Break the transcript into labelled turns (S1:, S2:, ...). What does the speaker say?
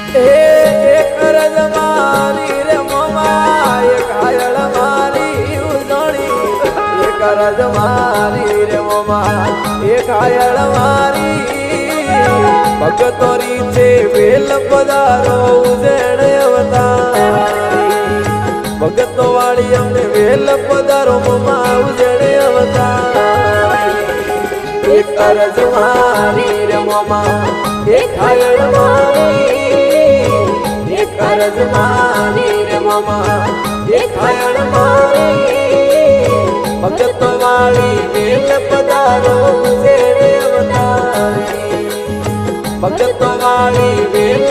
S1: એક રજ મારી રે મોમા એક હાયળ મારી ઉજણી એક રજ મારી રે મોમા એક હાયળ મારી ભગતોરી છે વેલ પધારો ઉજણ અવતારી ભગતો વાળી અમને વેલ પધારો મોમા ઉજણ અવતારી એક રજ મારી રે મોમા એક હાયળ મારી એક રજ મારી રે મોમા એક હાયળ મારી ભગતો વાળી વેલ પધારો ઉજણ અવતારી ભગતો વાળી વેલ